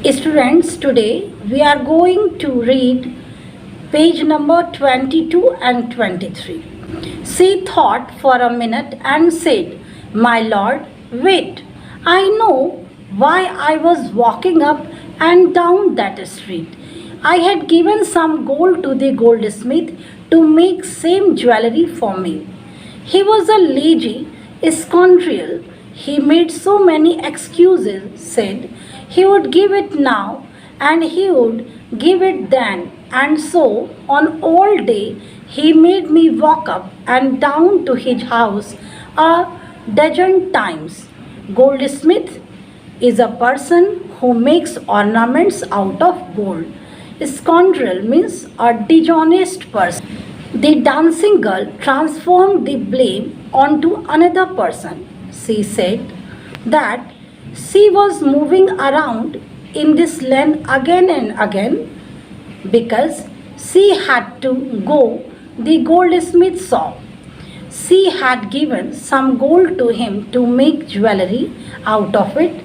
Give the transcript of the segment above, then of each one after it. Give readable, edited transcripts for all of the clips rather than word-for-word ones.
Students, today we are going to read page number 22 and 23. She thought for a minute and said, "My lord, wait. I know why I was walking up and down that street. I had given some gold to the goldsmith to make same jewelry for me. He was a lazy scoundrel. He made so many excuses, said he would give it now and he would give it then, and so on all day he made me walk up and down to his house a dozen times. Goldsmith is a person who makes ornaments out of gold. Scoundrel means a dishonest person. The dancing girl transformed the blame onto another person. She said that she was moving around in this land again and again because she had to go the goldsmith shop. She had given some gold to him to make jewelry out of it.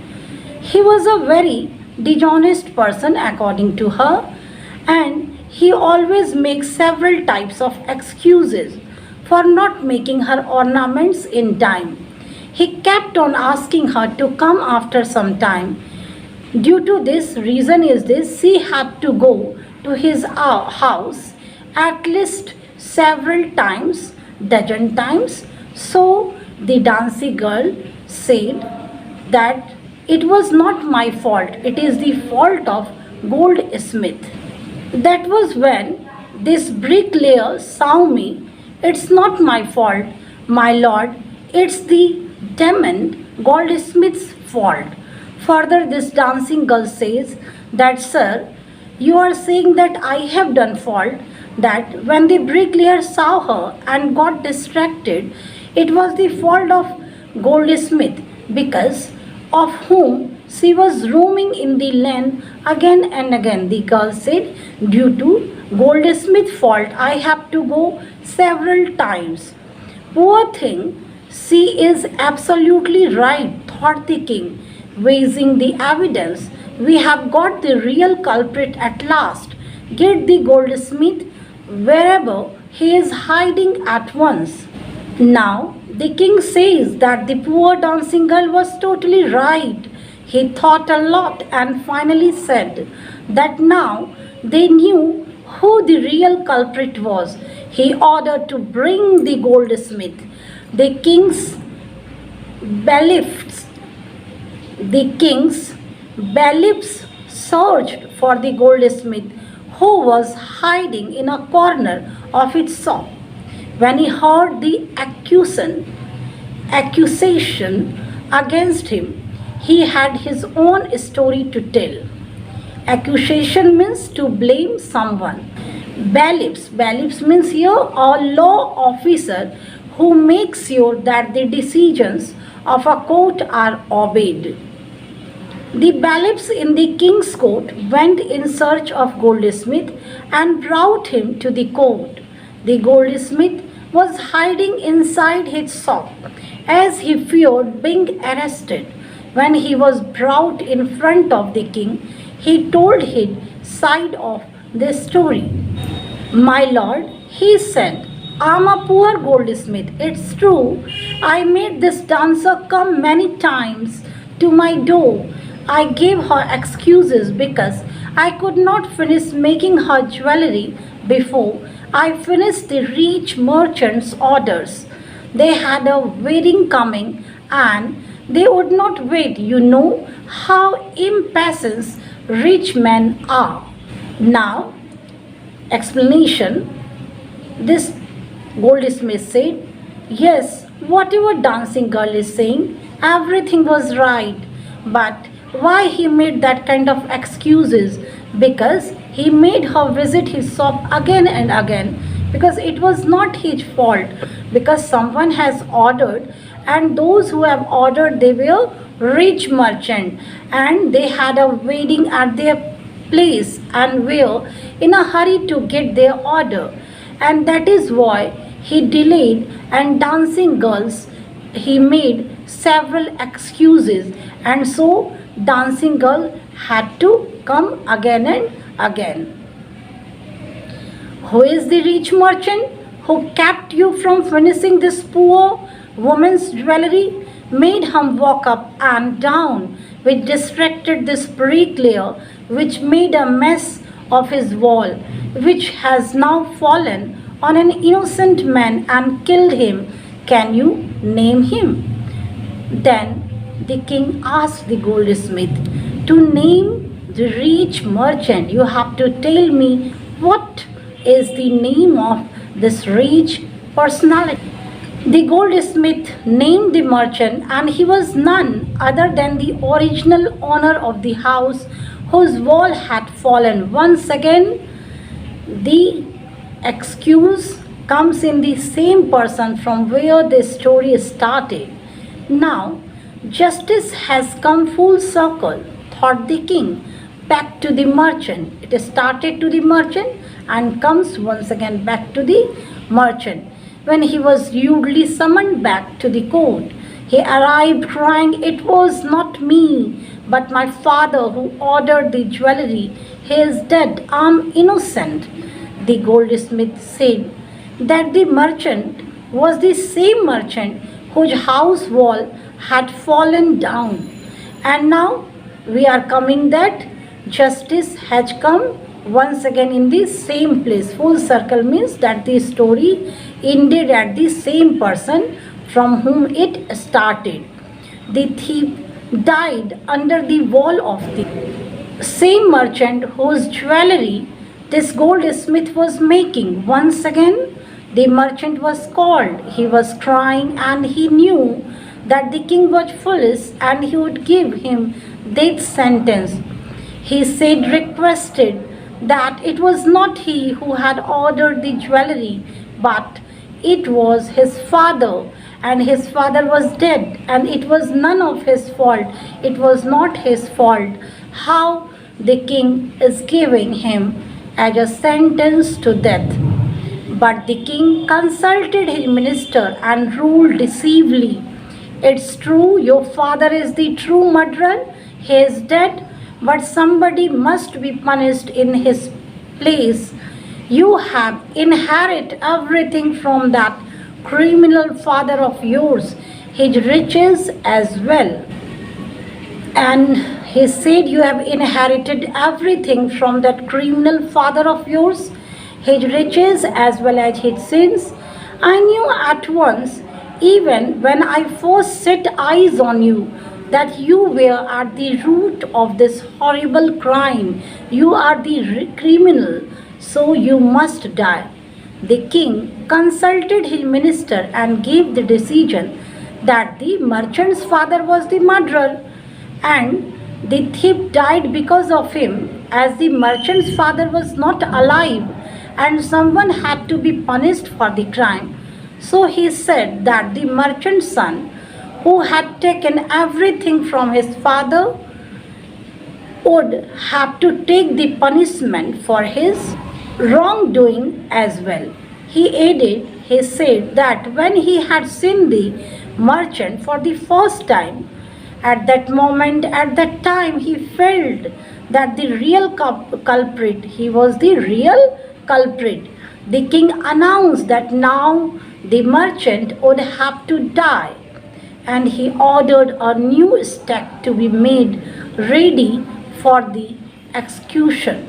He was a very dishonest person according to her, and he always makes several types of excuses for not making her ornaments in time. He kept on asking her to come after some time. Due to this reason is this, she had to go to his house at least several times, dozen times. So the dancing girl said that it was not my fault, it is the fault of goldsmith. That was when this bricklayer saw me. It's not my fault, my lord, it's the demon goldsmith's fault. Further, this dancing girl says that, sir, you are saying that I have done fault, that when the bricklayer saw her and got distracted, it was the fault of goldsmith because of whom she was roaming in the land again and again. The girl said, due to goldsmith's fault, I have to go several times. Poor thing, she is absolutely right, thought the king, weighing the evidence. We have got the real culprit at last. Get the goldsmith wherever he is hiding at once. Now, the king says that the poor dancing girl was totally right. He thought a lot and finally said that now they knew who the real culprit was. He ordered to bring the goldsmith. The king's bailiffs searched for the goldsmith, who was hiding in a corner of its shop. When he heard the accusation against him, he had his own story to tell. Accusation means to blame someone. Bailiffs means here a law officer who makes sure that the decisions of a court are obeyed. The bailiffs in the king's court went in search of goldsmith and brought him to the court. The goldsmith was hiding inside his shop as he feared being arrested. When he was brought in front of the king, he told his side of the story. My lord, he said, I'm a poor goldsmith. It's true, I made this dancer come many times to my door. I gave her excuses because I could not finish making her jewelry before I finished the rich merchant's orders. They had a wedding coming and they would not wait. You know how impatient rich men are. Now, explanation. This goldsmith said, yes, whatever dancing girl is saying, everything was right. But why he made that kind of excuses? Because he made her visit his shop again and again, because it was not his fault, because someone has ordered, and those who have ordered, they were rich merchant and they had a wedding at their place and were in a hurry to get their order, and that is why he delayed. And dancing girls, he made several excuses, and so dancing girl had to come again and again. Who is the rich merchant who kept you from finishing this poor woman's jewelry, made him walk up and down, which distracted this bricklayer, which made a mess of his wall, which has now fallen on an innocent man and killed him? Can you name him? Then the king asked the goldsmith to name the rich merchant. You have to tell me what is the name of this rich personality. The goldsmith named the merchant, and he was none other than the original owner of the house whose wall had fallen. Once again, the excuse comes in the same person from where the story started. Now, justice has come full circle, thought the king, back to the merchant. It started to the merchant and comes once again back to the merchant. When he was rudely summoned back to the court, he arrived crying, "It was not me, but my father who ordered the jewelry. He is dead. I am innocent." The goldsmith said that the merchant was the same merchant whose house wall had fallen down. And now we are coming that justice has come once again in the same place. Full circle means that the story ended at the same person from whom it started. The thief died under the wall of the same merchant whose jewelry this goldsmith was making. Once again, the merchant was called. He was crying, and he knew that the king was foolish and he would give him death sentence. He said, requested that it was not he who had ordered the jewelry, but it was his father, and his father was dead, and it was none of his fault. It was not his fault. How the king is giving him as a sentence to death. But the king consulted his minister and ruled decisively. It's true, your father is the true murderer. He is dead, but somebody must be punished in his place. You have inherited everything from that criminal father of yours, his riches as well. And he said, you have inherited everything from that criminal father of yours, his riches as well as his sins. I knew at once, even when I first set eyes on you, that you were at the root of this horrible crime. You are the criminal, so you must die. The king consulted his minister and gave the decision that the merchant's father was the murderer, and the thief died because of him, as the merchant's father was not alive and someone had to be punished for the crime. So he said that the merchant's son, who had taken everything from his father, would have to take the punishment for his wrongdoing as well. He added, he said that when he had seen the merchant for the first time, at that moment, at that time, he felt that the real culprit, he was the real culprit. The king announced that now the merchant would have to die, and he ordered a new stake to be made ready for the execution.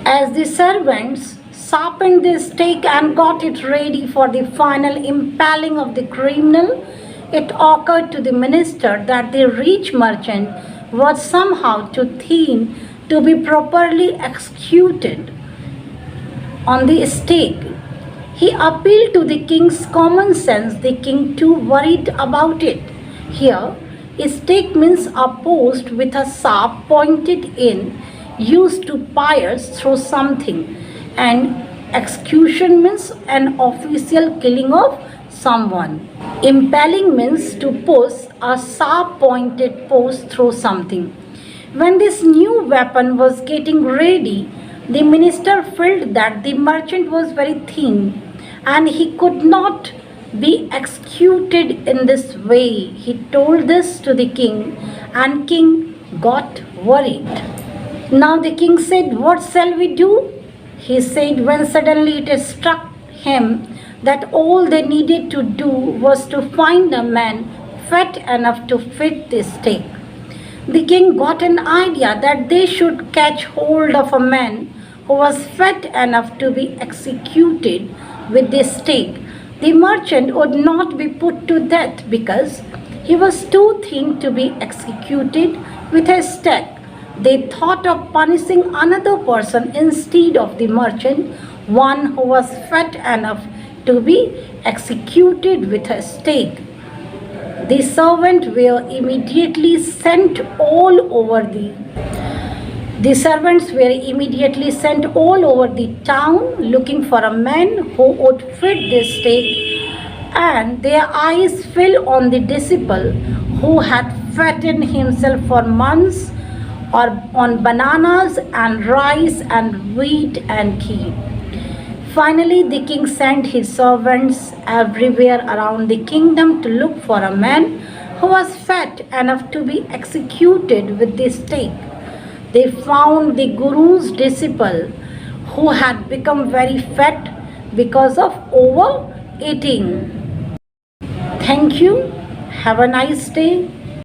As the servants sharpened the stake and got it ready for the final impaling of the criminal, it occurred to the minister that the rich merchant was somehow too thin to be properly executed on the stake. He appealed to the king's common sense. The king too worried about it. Here, a stake means a post with a sharp pointed end used to pierce through something, and execution means an official killing of someone. Impaling means to push a sharp pointed post through something. When this new weapon was getting ready, the minister felt that the merchant was very thin and he could not be executed in this way. He told this to the king, and king got worried. Now the king said, "What shall we do?" He said, when suddenly it struck him that all they needed to do was to find a man fat enough to fit the stake. The king got an idea that they should catch hold of a man who was fat enough to be executed with the stake. The merchant would not be put to death because he was too thin to be executed with a stake. They thought of punishing another person instead of the merchant, one who was fat enough to be executed with a stake. The servants were immediately sent all over the servants were immediately sent all over the town looking for a man who would fit this stake, and their eyes fell on the disciple who had fattened himself for months or on bananas and rice and wheat and tea. Finally, the king sent his servants everywhere around the kingdom to look for a man who was fat enough to be executed with the stake. They found the Guru's disciple who had become very fat because of overeating. Thank you. Have a nice day.